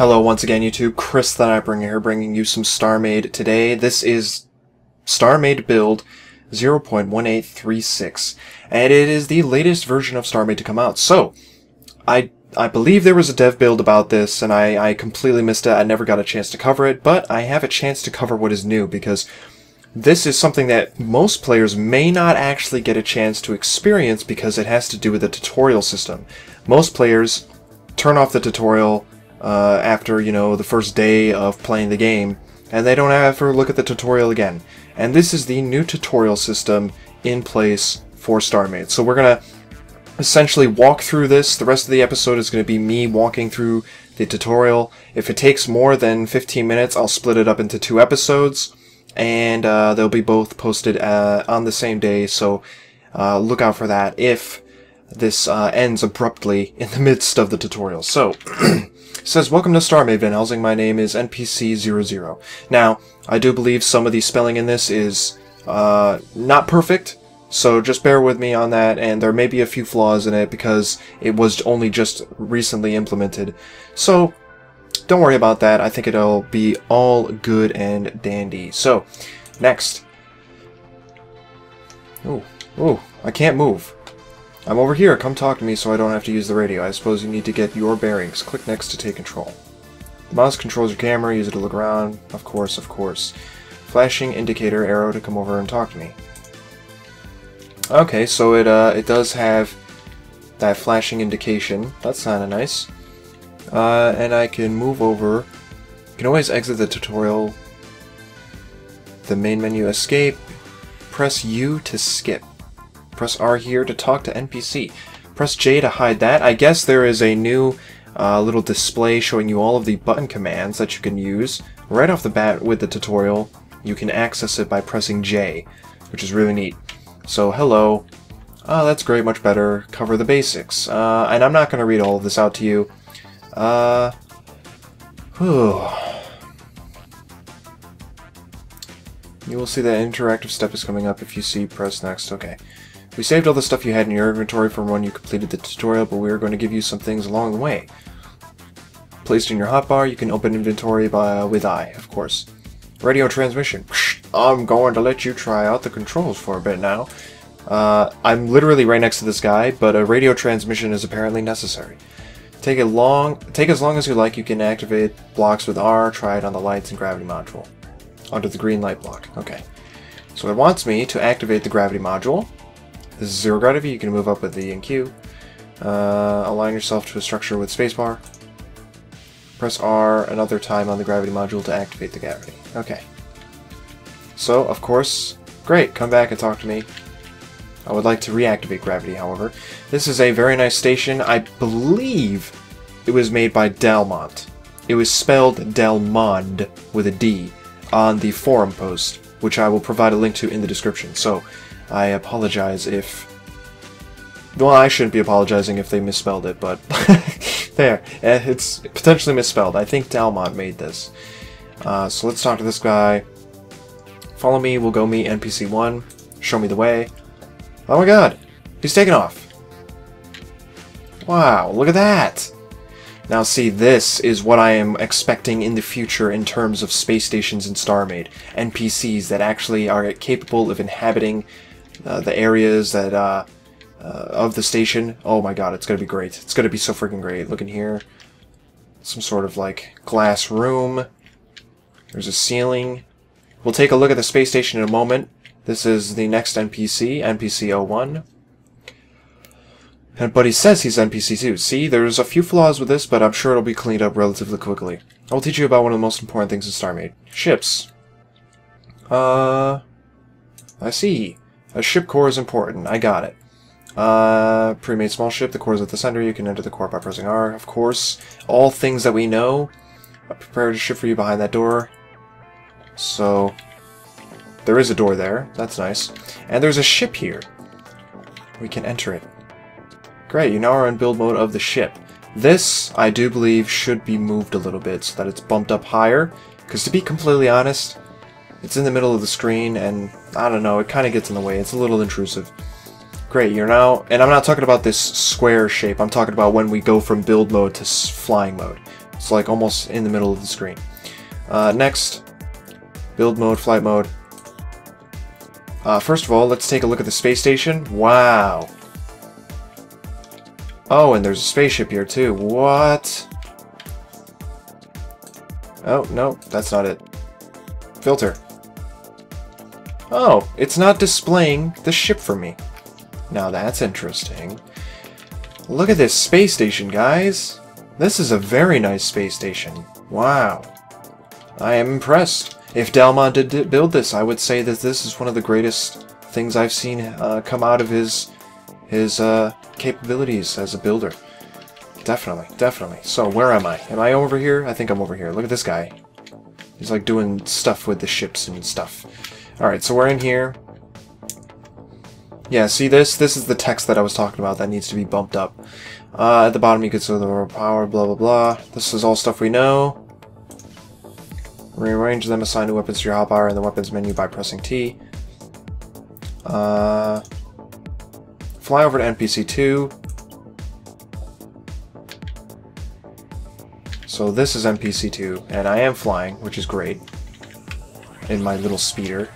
Hello once again YouTube, Chris the Nightbringer here, bringing you some StarMade today. This is StarMade build 0.1836, and it is the latest version of StarMade to come out. So, I believe there was a dev build about this, and I completely missed it. I never got a chance to cover it, but I have a chance to cover what is new, because this is something that most players may not actually get a chance to experience because it has to do with the tutorial system. Most players turn off the tutorial after, the first day of playing the game, and they don't ever look at the tutorial again. And this is the new tutorial system in place for StarMade. So we're going to essentially walk through this. The rest of the episode is going to be me walking through the tutorial. If it takes more than 15 minutes, I'll split it up into 2 episodes, and they'll be both posted on the same day, so look out for that if this ends abruptly in the midst of the tutorial. So, it says, "Welcome to StarMade Van Helsing. My name is NPC00. Now, I do believe some of the spelling in this is not perfect, so just bear with me on that, and there may be a few flaws in it because it was only just recently implemented. So, don't worry about that. I think it'll be all good and dandy. So, next. Ooh, I can't move. I'm over here. Come talk to me so I don't have to use the radio. I suppose you need to get your bearings. Click next to take control. The mouse controls your camera. Use it to look around. Of course, of course. Flashing indicator arrow to come over and talk to me. Okay, so it does have that flashing indication. That's kind of nice. And I can move over. You can always exit the tutorial. The main menu, escape. Press U to skip. Press R here to talk to NPC. Press J to hide that. I guess there is a new little display showing you all of the button commands that you can use. Right off the bat with the tutorial, you can access it by pressing J, which is really neat. So, hello. That's great, much better. Cover the basics. And I'm not going to read all of this out to you. You will see that interactive step is coming up. If you see, press next. Okay. We saved all the stuff you had in your inventory from when you completed the tutorial, but we are going to give you some things along the way. Placed in your hotbar, you can open inventory with I, of course. Radio transmission. I'm going to let you try out the controls for a bit now. I'm literally right next to this guy, but a radio transmission is apparently necessary. Take as long as you like. You can activate blocks with R. Try it on the lights and gravity module. Under the green light block. Okay. So it wants me to activate the gravity module. This is 0 gravity. You can move up with the E and Q. Align yourself to a structure with spacebar. Press R another time on the gravity module to activate the gravity. Okay. So, of course, great. Come back and talk to me. I would like to reactivate gravity, however. This is a very nice station. I believe it was made by Delmont. It was spelled Delmond with a D on the forum post, which I will provide a link to in the description. So, I apologize if... Well, I shouldn't be apologizing if they misspelled it, but... there. It's potentially misspelled. I think Delmont made this. So let's talk to this guy. Follow me, we'll go meet NPC1. Show me the way. Oh my god! He's taking off! Wow, look at that! Now see, this is what I am expecting in the future in terms of space stations in StarMade. NPCs that actually are capable of inhabiting the areas that of the station. Oh my god, it's gonna be great. It's gonna be so freaking great. Look in here. Some sort of like glass room. There's a ceiling. We'll take a look at the space station in a moment. This is the next NPC, NPC01. But he says he's NPC2. See, there's a few flaws with this, but I'm sure it'll be cleaned up relatively quickly. I'll teach you about one of the most important things in StarMade. Ships. I see. A ship core is important. I got it. Pre-made small ship. The core is at the center. You can enter the core by pressing R. Of course. All things that we know. I prepared a ship for you behind that door. So, there is a door there. That's nice. And there's a ship here. We can enter it. Great, you now are in build mode of the ship. This, I do believe, should be moved a little bit so that it's bumped up higher. Because to be completely honest, it's in the middle of the screen and, I don't know, it kind of gets in the way. It's a little intrusive. Great, you're now... And I'm not talking about this square shape. I'm talking about when we go from build mode to flying mode. It's like almost in the middle of the screen. Next, build mode, flight mode. First of all, let's take a look at the space station. Wow. Oh, and there's a spaceship here too. What? Oh, no, that's not it. Filter. Oh, it's not displaying the ship for me. Now that's interesting. Look at this space station, guys. This is a very nice space station. Wow. I am impressed. If Delmon did build this, I would say that this is one of the greatest things I've seen come out of his capabilities as a builder. Definitely, definitely. So, where am I? Am I over here? I think I'm over here. Look at this guy. He's like doing stuff with the ships and stuff. Alright, so we're in here. Yeah, see this? This is the text that I was talking about that needs to be bumped up. At the bottom you can see the power, blah blah blah. This is all stuff we know. Rearrange them, assign new weapons to your hotbar in the weapons menu by pressing T. Fly over to NPC 2. So this is NPC 2, and I am flying, which is great, in my little speeder.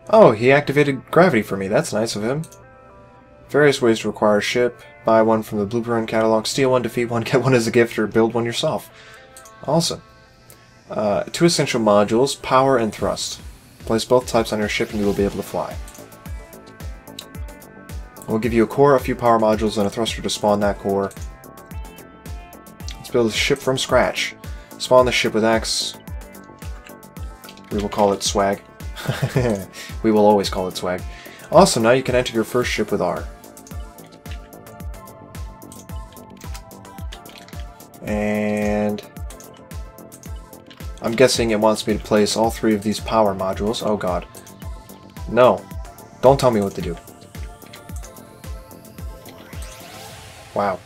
Oh, he activated gravity for me. That's nice of him. Various ways to acquire a ship. Buy one from the Looperman catalog. Steal one, defeat one, get one as a gift, or build one yourself. Awesome. 2 essential modules, power and thrust. Place both types on your ship and you will be able to fly. We'll give you a core, a few power modules, and a thruster to spawn that core. Let's build a ship from scratch. Spawn the ship with X. We will call it swag. We will always call it swag. Awesome, now you can enter your first ship with R. And I'm guessing it wants me to place all 3 of these power modules. Oh god. No. Don't tell me what to do. Wow.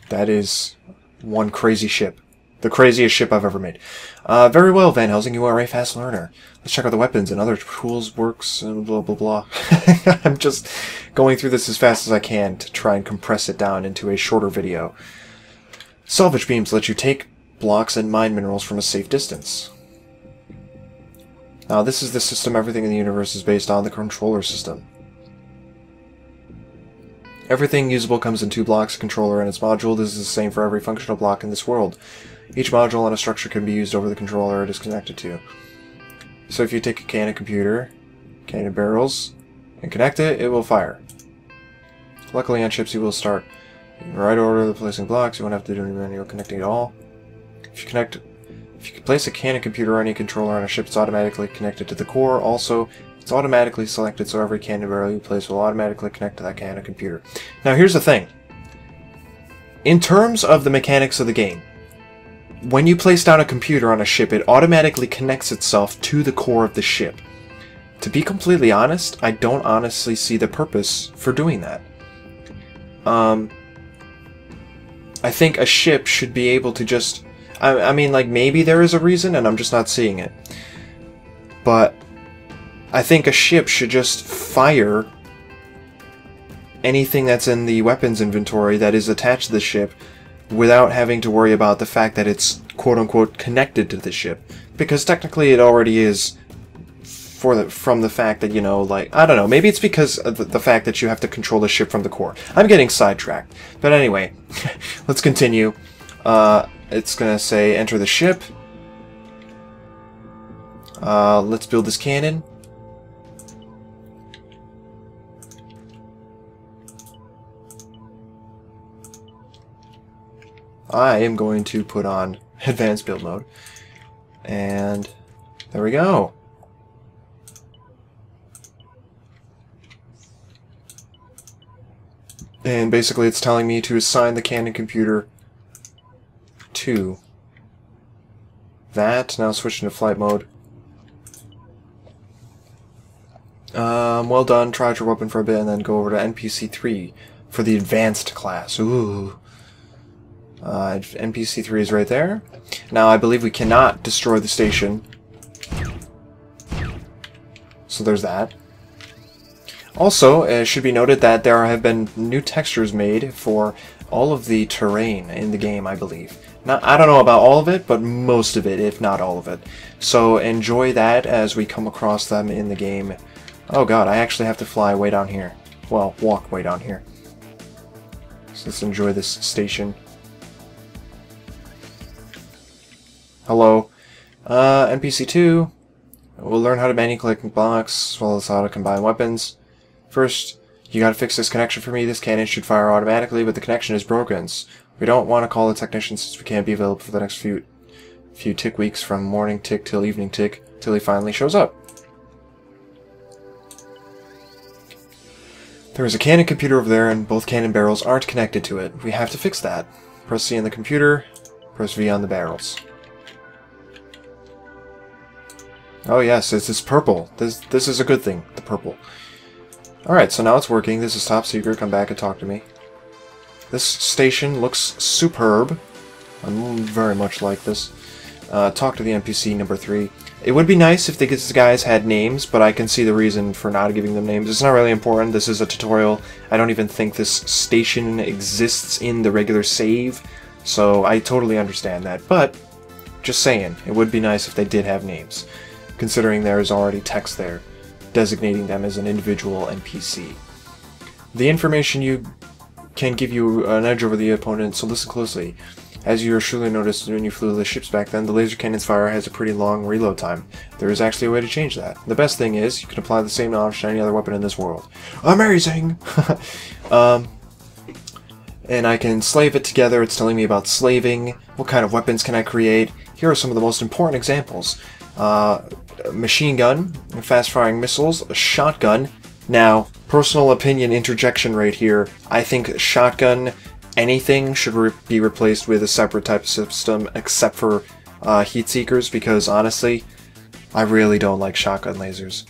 That is one crazy ship. The craziest ship I've ever made. Very well, Van Helsing, you are a fast learner. Let's check out the weapons and other tools, works, and blah blah blah. I'm just going through this as fast as I can to try and compress it down into a shorter video. Salvage beams let you take blocks and mine minerals from a safe distance. Now this is the system everything in the universe is based on, the controller system. Everything usable comes in 2 blocks, a controller and its module. This is the same for every functional block in this world. Each module and a structure can be used over the controller it is connected to. So if you take a can of computer, can of barrels, and connect it, it will fire. Luckily on chips you will start in the right order of the placing blocks. You won't have to do any manual connecting at all. If you place a can of computer or any controller on a ship, it's automatically connected to the core. Also, it's automatically selected, so every can of barrel you place will automatically connect to that can of computer. Now here's the thing. In terms of the mechanics of the game, when you place down a computer on a ship, it automatically connects itself to the core of the ship. To be completely honest, I don't honestly see the purpose for doing that. I think a ship should be able to just... I mean, like, maybe there is a reason, and I'm just not seeing it. But I think a ship should just fire anything that's in the weapons inventory that is attached to the ship without having to worry about the fact that it's quote-unquote connected to the ship. Because technically it already is from the fact that, you know, like, I don't know, maybe it's because of the fact that you have to control the ship from the core. I'm getting sidetracked. But anyway, let's continue. It's gonna say enter the ship. Let's build this cannon. I am going to put on advanced build mode. And there we go. And basically it's telling me to assign the cannon computer to that. Now switch into flight mode. Well done. Try your weapon for a bit and then go over to NPC 3 for the advanced class. Ooh. NPC 3 is right there. Now I believe we cannot destroy the station. So there's that. Also, it should be noted that there have been new textures made for all of the terrain in the game, I believe. Now, I don't know about all of it, but most of it, if not all of it. So enjoy that as we come across them in the game. Oh god, I actually have to fly way down here. Well, walk way down here. So let's enjoy this station. Hello. NPC 2. We'll learn how to manually collect blocks, as well as how to combine weapons. First, you gotta fix this connection for me. This cannon should fire automatically, but the connection is broken. We don't want to call the technician since we can't be available for the next few tick weeks, from morning tick till evening tick, till he finally shows up. There is a cannon computer over there, and both cannon barrels aren't connected to it. We have to fix that. Press C on the computer, press V on the barrels. Oh yes, it's purple. This is a good thing, the purple. Alright, so now it's working. This is top secret. Come back and talk to me. This station looks superb. I very much like this. Talk to the NPC number 3. It would be nice if these guys had names, but I can see the reason for not giving them names. It's not really important. This is a tutorial. I don't even think this station exists in the regular save, so I totally understand that. But, just saying, it would be nice if they did have names, considering there is already text there, designating them as an individual NPC. The information you can give you an edge over the opponent, so listen closely. As you surely noticed when you flew the ships back then, the laser cannon's fire has a pretty long reload time. There is actually a way to change that. The best thing is, you can apply the same knowledge to any other weapon in this world. Amazing! And I can slave it together. It's telling me about slaving. What kind of weapons can I create? Here are some of the most important examples. Machine gun, fast-firing missiles, a shotgun. Now, personal opinion interjection right here. I think shotgun, anything should be replaced with a separate type of system, except for heat seekers, because honestly, I really don't like shotgun lasers.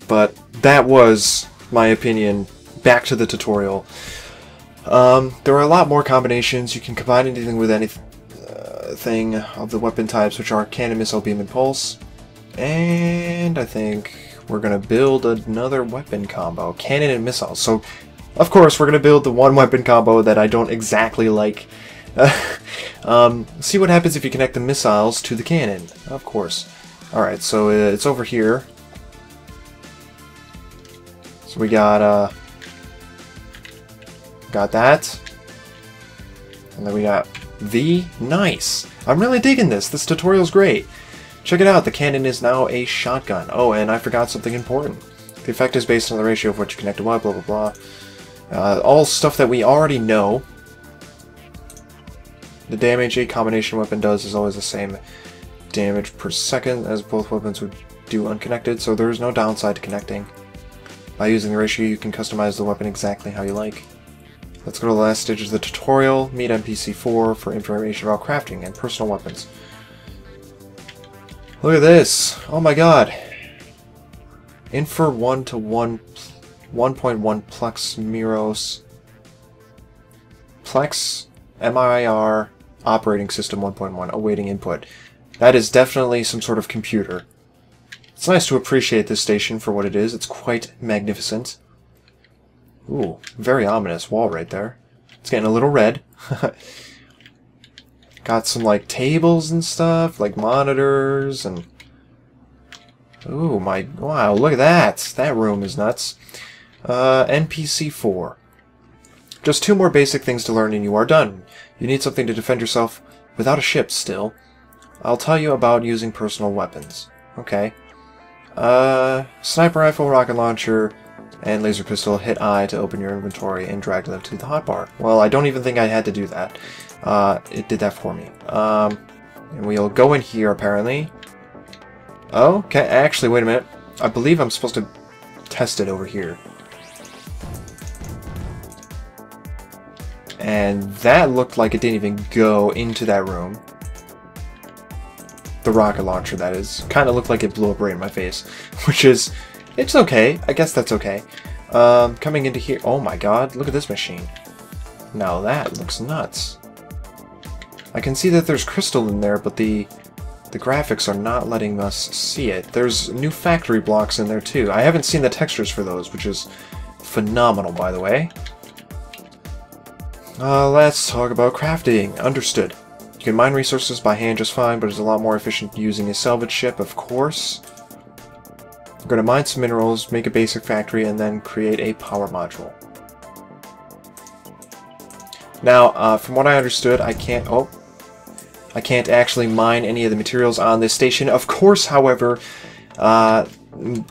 But that was my opinion. Back to the tutorial. There are a lot more combinations. You can combine anything with anything of the weapon types, which are cannon, missile, beam, and pulse. And I think we're going to build another weapon combo, cannon and missile. So, of course, we're going to build the one weapon combo that I don't exactly like. See what happens if you connect the missiles to the cannon, of course. Alright, so it's over here. So we got that. And then we got V. Nice! I'm really digging this. This tutorial's great. Check it out, the cannon is now a shotgun. Oh, and I forgot something important. The effect is based on the ratio of what you connect to what, blah blah blah. All stuff that we already know. The damage a combination weapon does is always the same damage per second as both weapons would do unconnected, so there is no downside to connecting. By using the ratio, you can customize the weapon exactly how you like. Let's go to the last stage of the tutorial. Meet NPC 4 for information about crafting and personal weapons. Look at this! Oh my god! Infer 1 to 1, 1.1 Plex Miros. Plex MIR operating system 1.1 awaiting input. That is definitely some sort of computer. It's nice to appreciate this station for what it is. It's quite magnificent. Ooh, very ominous wall right there. It's getting a little red. Got some, like, tables and stuff, like monitors, and... Ooh, wow, look at that! That room is nuts. NPC 4. Just 2 more basic things to learn and you are done. You need something to defend yourself without a ship still. I'll tell you about using personal weapons. Okay. Sniper rifle, rocket launcher, and laser pistol. Hit I to open your inventory and drag them to the hotbar. Well, I don't even think I had to do that. It did that for me. And we'll go in here, apparently. Oh, okay, actually, wait a minute. I believe I'm supposed to test it over here. And that looked like it didn't even go into that room. The rocket launcher, that is. Kind of looked like it blew up right in my face. Which is... It's okay. I guess that's okay. Coming into here... Oh my god, look at this machine. Now that looks nuts. I can see that there's crystal in there, but the The graphics are not letting us see it. There's new factory blocks in there too. I haven't seen the textures for those, which is phenomenal, by the way. Let's talk about crafting. Understood. You can mine resources by hand just fine, but it's a lot more efficient using a salvage ship, of course. We're going to mine some minerals, make a basic factory, and then create a power module. Now, from what I understood, I can't actually mine any of the materials on this station. Of course, however,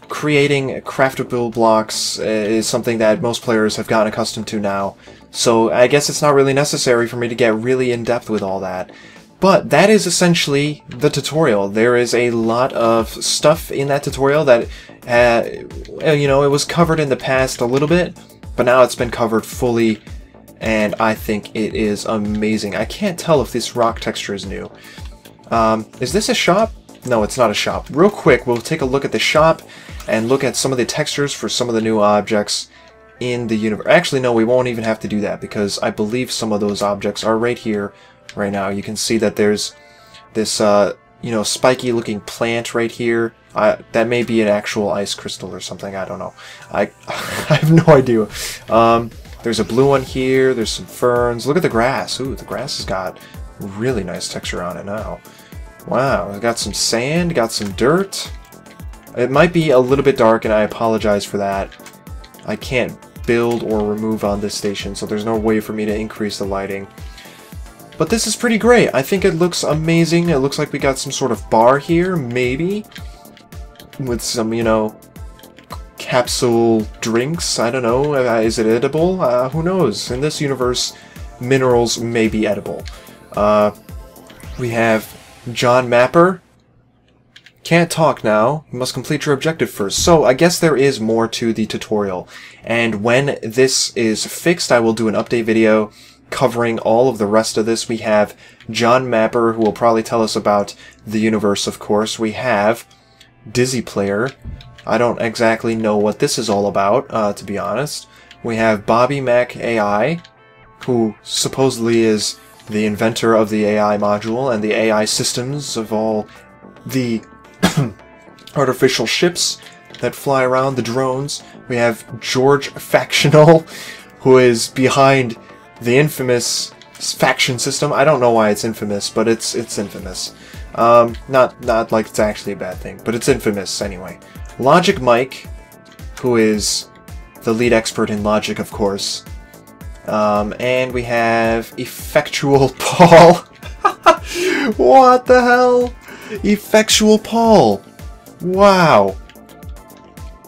creating craftable blocks is something that most players have gotten accustomed to now. So I guess it's not really necessary for me to get really in-depth with all that. But that is essentially the tutorial. There is a lot of stuff in that tutorial that, you know, it was covered in the past a little bit, but now it's been covered fully, and I think it is amazing. I can't tell if this rock texture is new. Is this a shop? No, it's not a shop. Real quick, we'll take a look at the shop and look at some of the textures for some of the new objects in the universe. Actually, no, we won't even have to do that because I believe some of those objects are right here, right now. You can see that there's this, you know, spiky looking plant right here. That may be an actual ice crystal or something. I don't know. I have no idea. There's a blue one here. There's some ferns. Look at the grass. Ooh, the grass has got really nice texture on it now. Wow, it's got some sand, got some dirt. It might be a little bit dark, and I apologize for that. I can't build or remove on this station, so there's no way for me to increase the lighting. But this is pretty great. I think it looks amazing. It looks like we got some sort of bar here, maybe, with some, you know, capsule drinks. I don't know. Is it edible? Who knows? In this universe, minerals may be edible. We have John Mapper. Can't talk now. You must complete your objective first. So I guess there is more to the tutorial. And when this is fixed, I will do an update video covering all of the rest of this. We have John Mapper, who will probably tell us about the universe, of course. We have Dizzy Player. I don't exactly know what this is all about, to be honest. We have Bobby Mac AI, who supposedly is the inventor of the AI module and the AI systems of all the artificial ships that fly around, the drones. We have George Factional, who is behind the infamous faction system. I don't know why it's infamous, but it's infamous. Not like it's actually a bad thing, but it's infamous anyway. Logic Mike, who is the lead expert in logic, of course. And we have Effectual Paul. What the hell? Effectual Paul. Wow.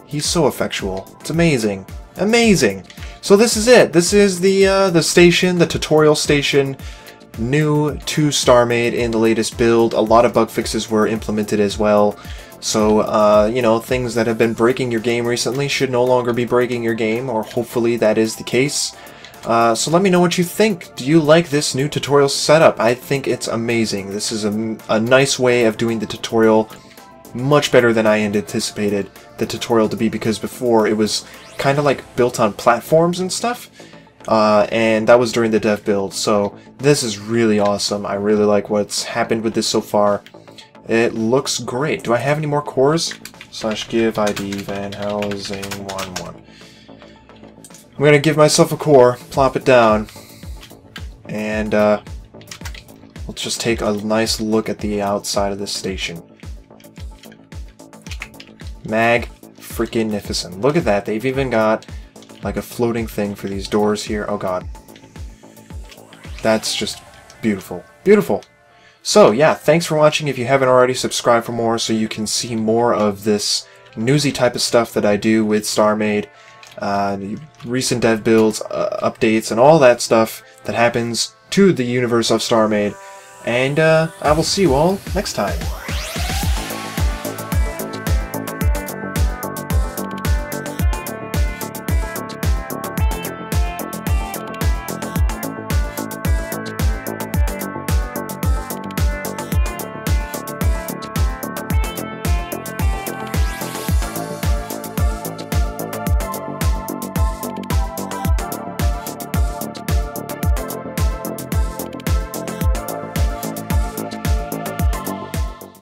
He's so effectual. It's amazing. Amazing. So this is it. This is the station, the tutorial station, new to StarMade in the latest build. A lot of bug fixes were implemented as well. So, you know, things that have been breaking your game recently should no longer be breaking your game, or hopefully that is the case. So let me know what you think. Do you like this new tutorial setup? I think it's amazing. This is a nice way of doing the tutorial, much better than I had anticipated the tutorial to be, because before it was kind of like built on platforms and stuff, and that was during the dev build. So this is really awesome. I really like what's happened with this so far. It looks great. Do I have any more cores? /give ID Van Helsing 11. I'm going to give myself a core, plop it down, and we'll just take a nice look at the outside of this station. Mag-freaking-nificent. Look at that. They've even got like a floating thing for these doors here. Oh god. That's just beautiful. Beautiful. So yeah, thanks for watching. If you haven't already, subscribe for more so you can see more of this newsy type of stuff that I do with StarMade. Recent dev builds, updates, and all that stuff that happens to the universe of StarMade. And I will see you all next time.